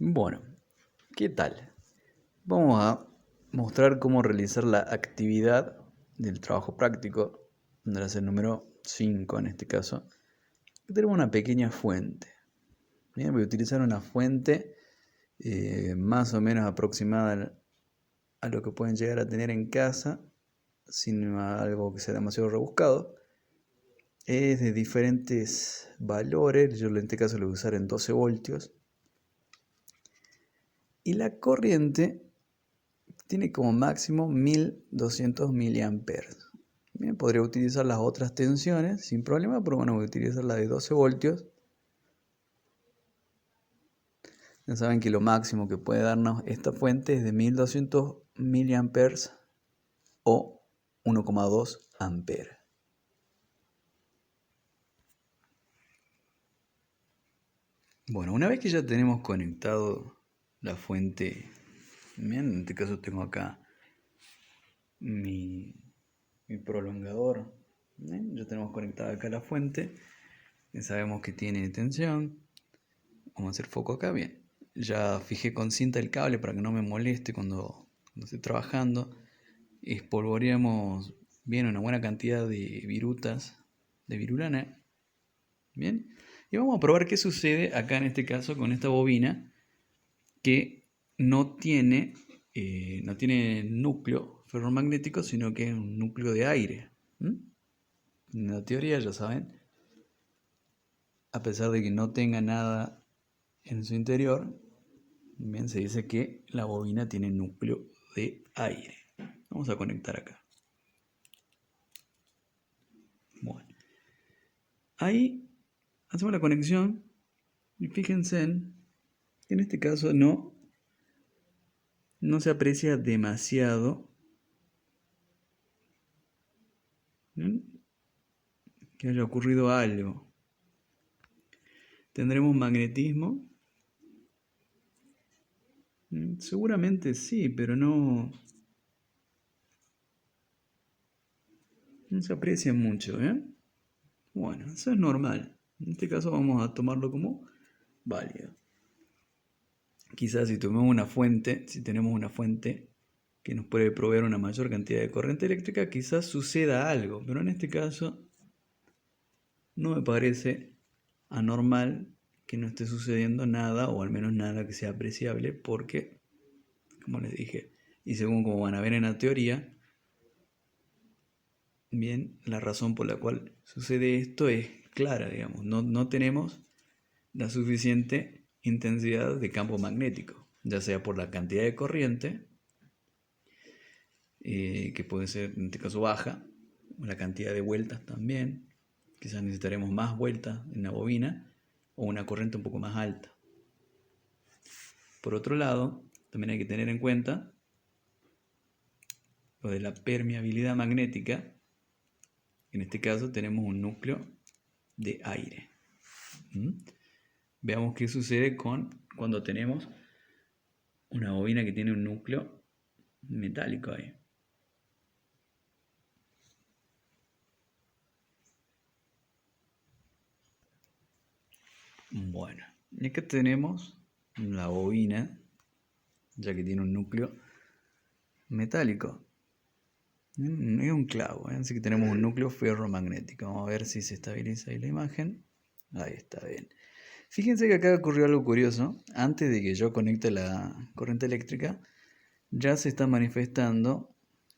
Bueno, ¿qué tal? Vamos a mostrar cómo realizar la actividad del trabajo práctico, donde es el número 5 en este caso. Tenemos una pequeña fuente. Bien, voy a utilizar una fuente más o menos aproximada a lo que pueden llegar a tener en casa, sin algo que sea demasiado rebuscado. Es de diferentes valores, yo en este caso lo voy a usar en 12 voltios. Y la corriente tiene como máximo 1200 miliamperes. Bien, podría utilizar las otras tensiones sin problema, pero bueno, voy a utilizar la de 12 voltios. Ya saben que lo máximo que puede darnos esta fuente es de 1200 miliamperes o 1,2 amperes. Bueno, una vez que ya tenemos conectado la fuente, bien, en este caso tengo acá mi prolongador, bien, ya tenemos conectada acá la fuente. Sabemos que tiene tensión. Vamos a hacer foco acá, bien. Ya fijé con cinta el cable para que no me moleste cuando esté trabajando. Espolvoreamos bien una buena cantidad de virutas de virulana. Bien. Y vamos a probar qué sucede acá en este caso con esta bobina que no tiene núcleo ferromagnético, sino que es un núcleo de aire. En la teoría, ya saben, a pesar de que no tenga nada en su interior, bien, se dice que la bobina tiene núcleo de aire. Vamos a conectar acá. Bueno, ahí hacemos la conexión y fíjense que en este caso no se aprecia demasiado, ¿bien?, que haya ocurrido algo. ¿Tendremos magnetismo? Seguramente sí, pero no se aprecia mucho, ¿eh? Bueno, eso es normal. En este caso vamos a tomarlo como válido. Quizás si tenemos una fuente que nos puede proveer una mayor cantidad de corriente eléctrica, quizás suceda algo, pero en este caso no me parece anormal que no esté sucediendo nada, o al menos nada que sea apreciable, porque, como les dije, y según como van a ver en la teoría, bien, la razón por la cual sucede esto es clara, digamos, no tenemos la suficiente intensidad de campo magnético, ya sea por la cantidad de corriente, que puede ser en este caso baja, la cantidad de vueltas también, quizás necesitaremos más vueltas en la bobina, o una corriente un poco más alta. Por otro lado, también hay que tener en cuenta lo de la permeabilidad magnética. En este caso tenemos un núcleo de aire. Veamos qué sucede cuando tenemos una bobina que tiene un núcleo metálico ahí. Bueno, y acá tenemos la bobina, ya que tiene un núcleo metálico. Es un clavo, así que tenemos un núcleo ferromagnético. Vamos a ver si se estabiliza ahí la imagen. Ahí está, bien. Fíjense que acá ocurrió algo curioso. Antes de que yo conecte la corriente eléctrica, ya se está manifestando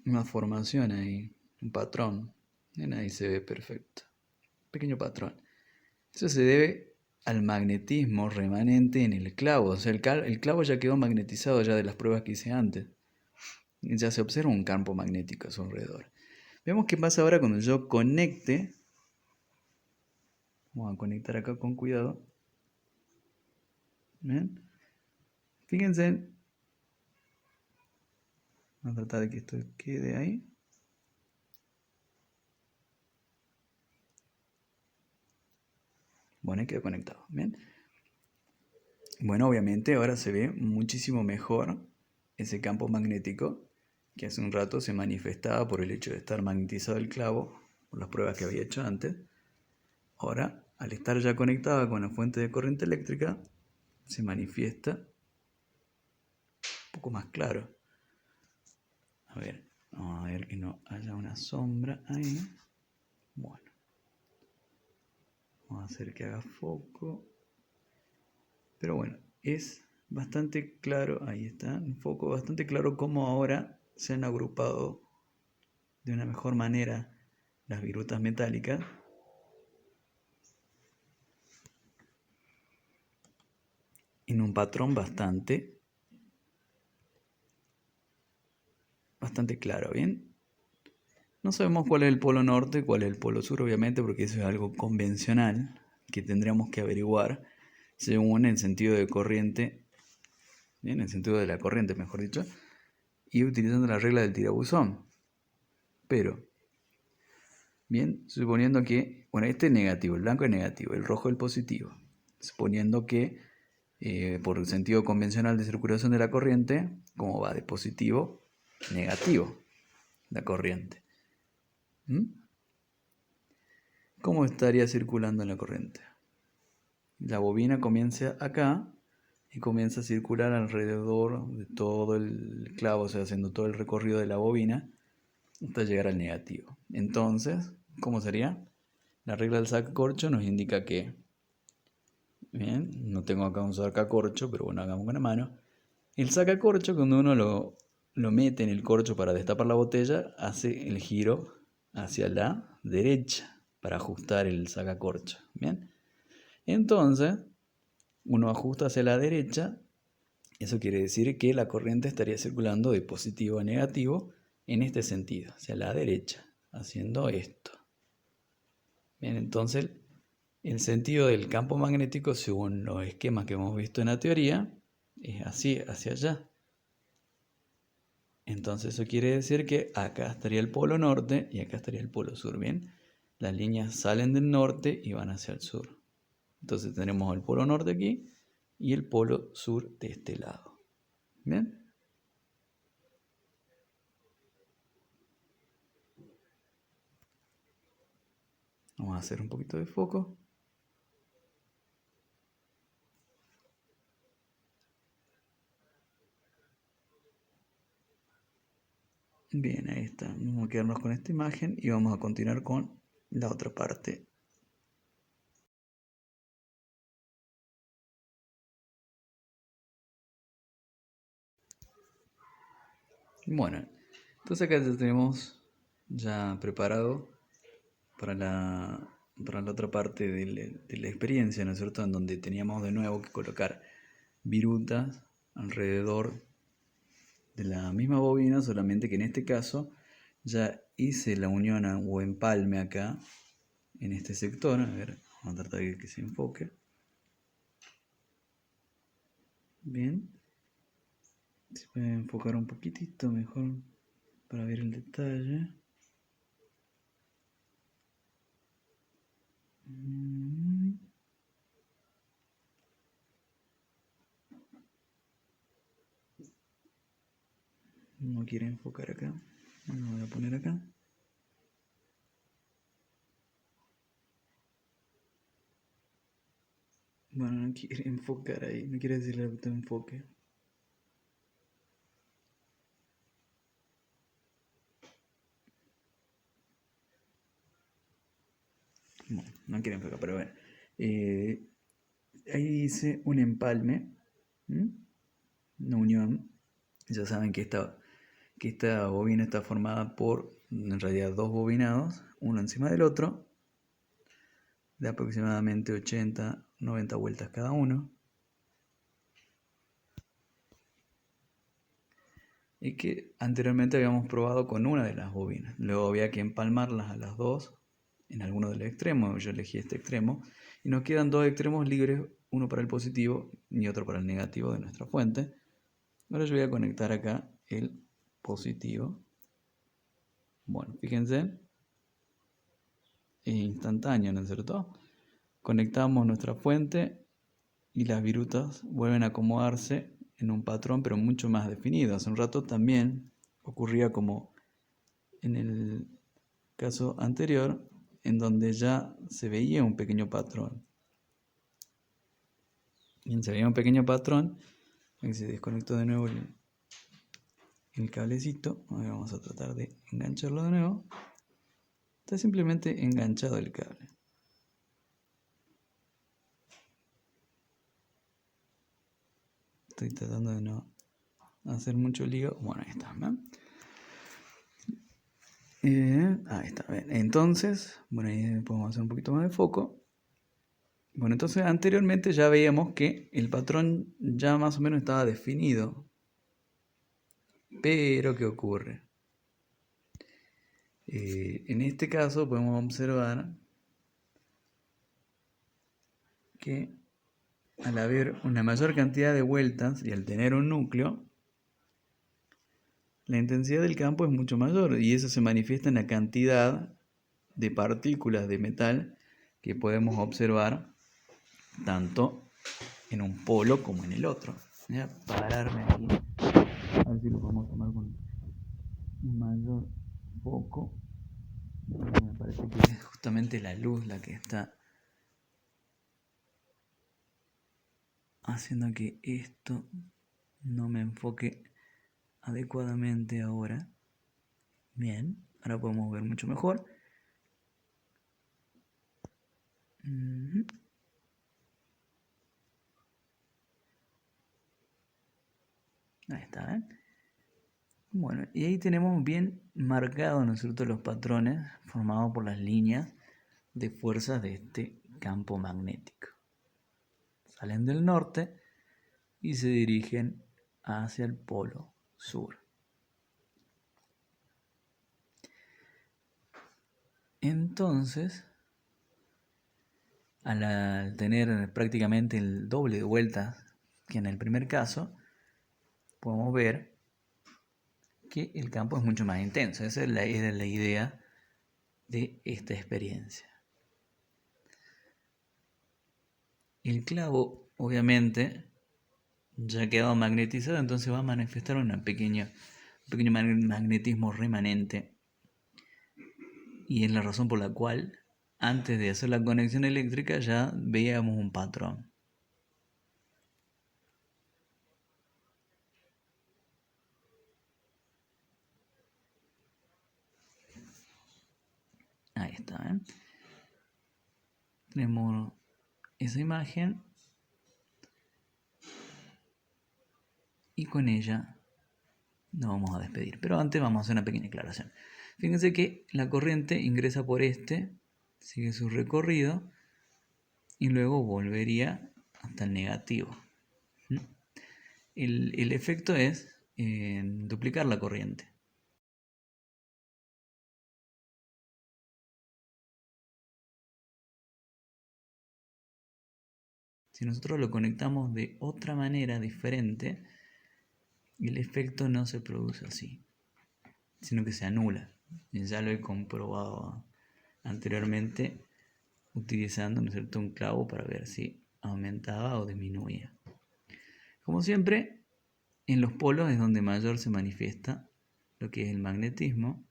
una formación ahí, un patrón. Ahí se ve perfecto. Pequeño patrón. Eso se debe al magnetismo remanente en el clavo. O sea, el clavo ya quedó magnetizado ya de las pruebas que hice antes. Ya se observa un campo magnético a su alrededor. Veamos qué pasa ahora cuando yo conecte. Vamos a conectar acá con cuidado. ¿Ven? Fíjense. Vamos a tratar de que esto quede ahí. Bueno, ahí quedó conectado. ¿Bien? Bueno, obviamente ahora se ve muchísimo mejor ese campo magnético que hace un rato se manifestaba por el hecho de estar magnetizado el clavo, por las pruebas que había hecho antes. Ahora, al estar ya conectada con la fuente de corriente eléctrica, se manifiesta poco más claro. A ver, vamos a ver que no haya una sombra ahí. Bueno, vamos a hacer que haga foco. Pero bueno, es bastante claro, ahí está, un foco bastante claro cómo ahora se han agrupado de una mejor manera las virutas metálicas. En un patrón bastante claro, ¿bien? No sabemos cuál es el polo norte y cuál es el polo sur, obviamente, porque eso es algo convencional que tendríamos que averiguar según el sentido de corriente, bien, el sentido de la corriente, mejor dicho, y utilizando la regla del tirabuzón. Pero, bien, suponiendo que, bueno, este es negativo, el blanco es negativo, el rojo es el positivo. Suponiendo que por el sentido convencional de circulación de la corriente, como va de positivo, negativo la corriente. ¿Cómo estaría circulando en la corriente? La bobina comienza acá y comienza a circular alrededor de todo el clavo, o sea, haciendo todo el recorrido de la bobina hasta llegar al negativo. Entonces, ¿cómo sería? La regla del sacacorcho nos indica que, bien, no tengo acá un sacacorcho, pero bueno, hagamos con la mano. El sacacorcho, cuando uno lo mete en el corcho para destapar la botella, hace el giro hacia la derecha para ajustar el sacacorcho. Bien, entonces uno ajusta hacia la derecha. Eso quiere decir que la corriente estaría circulando de positivo a negativo en este sentido, hacia la derecha, haciendo esto. Bien, entonces el sentido del campo magnético, según los esquemas que hemos visto en la teoría, es así, hacia allá. Entonces eso quiere decir que acá estaría el polo norte y acá estaría el polo sur, ¿bien? Las líneas salen del norte y van hacia el sur. Entonces tenemos el polo norte aquí y el polo sur de este lado. ¿Bien? Vamos a hacer un poquito de foco. Bien, ahí está. Vamos a quedarnos con esta imagen y vamos a continuar con la otra parte. Bueno, entonces acá ya tenemos ya preparado para la otra parte de la experiencia, ¿no es cierto? En donde teníamos de nuevo que colocar virutas alrededor de la misma bobina, solamente que en este caso ya hice la unión o empalme acá en este sector. A ver, vamos a tratar de que se enfoque. Bien. Se puede enfocar un poquitito mejor para ver el detalle. No quiere enfocar acá. Lo voy a poner acá. Bueno, no quiere enfocar ahí. No quiere decirle que te enfoque. Bueno, no quiere enfocar, pero bueno. Ahí dice un empalme. Una unión. Ya saben que esta bobina está formada por, en realidad, dos bobinados, uno encima del otro, de aproximadamente 80-90 vueltas cada uno. Y que anteriormente habíamos probado con una de las bobinas. Luego había que empalmarlas a las dos en alguno de los extremos. Yo elegí este extremo. Y nos quedan dos extremos libres, uno para el positivo y otro para el negativo de nuestra fuente. Ahora yo voy a conectar acá el positivo. Bueno, fíjense. Es instantáneo, ¿no es cierto? Conectamos nuestra fuente y las virutas vuelven a acomodarse en un patrón, pero mucho más definido. Hace un rato también ocurría como en el caso anterior, en donde ya se veía un pequeño patrón. Bien, se veía un pequeño patrón. Aquí se desconectó de nuevo el cablecito. Ahora vamos a tratar de engancharlo de nuevo. Está simplemente enganchado el cable. Estoy tratando de no hacer mucho lío. Bueno, ahí está, ¿no? Ahí está, ¿ven? Entonces, bueno, ahí podemos hacer un poquito más de foco. Bueno, entonces anteriormente ya veíamos que el patrón ya más o menos estaba definido. Pero, ¿qué ocurre? En este caso podemos observar que al haber una mayor cantidad de vueltas y al tener un núcleo, la intensidad del campo es mucho mayor y eso se manifiesta en la cantidad de partículas de metal que podemos observar tanto en un polo como en el otro. Voy a pararme aquí, a ver si lo podemos tomar con un mayor foco. Me parece que es justamente la luz la que está haciendo que esto no me enfoque adecuadamente ahora. Bien, ahora podemos ver mucho mejor. Ahí está, ¿eh? Bueno, y ahí tenemos bien marcados, ¿no es cierto?, los patrones formados por las líneas de fuerzas de este campo magnético. Salen del norte y se dirigen hacia el polo sur. Entonces, al tener prácticamente el doble de vueltas que en el primer caso, podemos ver que el campo es mucho más intenso. Esa era la idea de esta experiencia. El clavo, obviamente, ya ha quedado magnetizado, entonces va a manifestar un pequeño magnetismo remanente. Y es la razón por la cual, antes de hacer la conexión eléctrica, ya veíamos un patrón. Ahí está, ¿eh? Tenemos esa imagen y con ella nos vamos a despedir. Pero antes vamos a hacer una pequeña aclaración. Fíjense que la corriente ingresa por sigue su recorrido y luego volvería hasta el negativo. El efecto es duplicar la corriente. Si nosotros lo conectamos de otra manera diferente, el efecto no se produce así, sino que se anula. Y ya lo he comprobado anteriormente utilizando, ¿no es cierto?, un clavo para ver si aumentaba o disminuía. Como siempre, en los polos es donde mayor se manifiesta lo que es el magnetismo.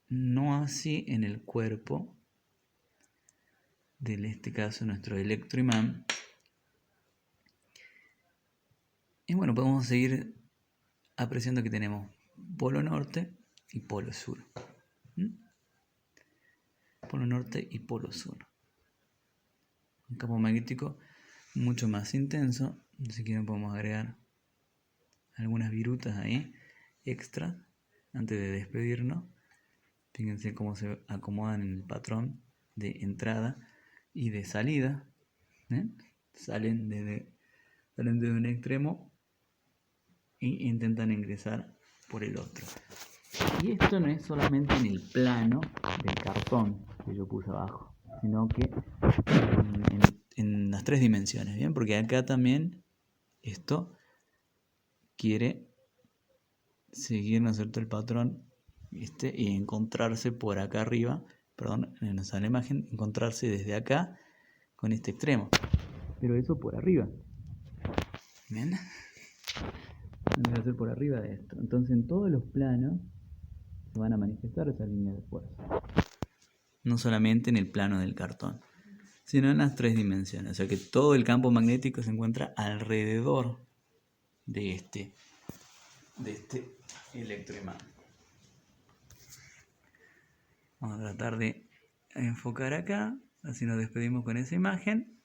No así en el cuerpo de este caso nuestro electroimán. Y bueno, podemos seguir apreciando que tenemos polo norte y polo sur. Polo norte y polo sur. Un campo magnético mucho más intenso. Si quieren podemos agregar algunas virutas ahí extra antes de despedirnos. Fíjense cómo se acomodan en el patrón de entrada y de salida. Salen desde un extremo e intentan ingresar por el otro. Y esto no es solamente en el plano del cartón que yo puse abajo, sino que en las 3 dimensiones, ¿bien? Porque acá también esto quiere seguir, ¿no es cierto?, el patrón y encontrarse por acá arriba, perdón, en nuestra imagen, encontrarse desde acá con este extremo. Pero eso por arriba. ¿Bien? Debe ser por arriba de esto. Entonces en todos los planos se van a manifestar esas líneas de fuerza. No solamente en el plano del cartón, sino en las 3 dimensiones. O sea que todo el campo magnético se encuentra alrededor de este electroimán. Vamos a tratar de enfocar acá, así nos despedimos con esa imagen.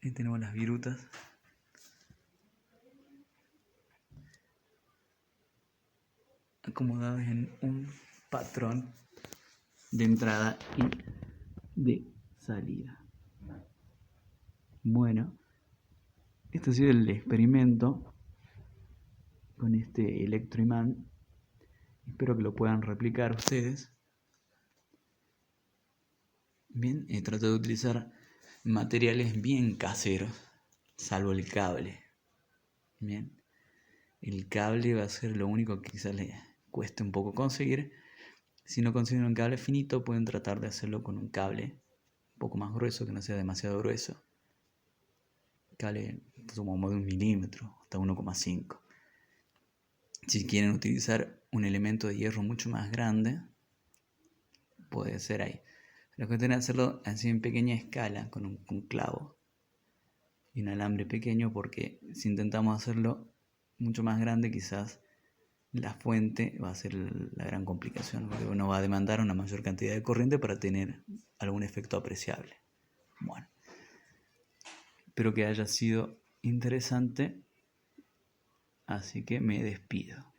Ahí tenemos las virutas. Acomodadas en un patrón de entrada y de salida. Bueno, este ha sido el experimento con este electroimán. Espero que lo puedan replicar ustedes. Bien, he tratado de utilizar materiales bien caseros, salvo el cable. Bien, el cable va a ser lo único que quizás les cueste un poco conseguir. Si no consiguen un cable finito, pueden tratar de hacerlo con un cable un poco más grueso, que no sea demasiado grueso. Cable como de 1 milímetro, hasta 1,5. Si quieren utilizar un elemento de hierro mucho más grande, puede ser ahí. La cuestión es hacerlo así en pequeña escala, con un clavo y un alambre pequeño, porque si intentamos hacerlo mucho más grande, quizás la fuente va a ser la gran complicación, porque uno va a demandar una mayor cantidad de corriente para tener algún efecto apreciable. Bueno, espero que haya sido interesante, así que me despido.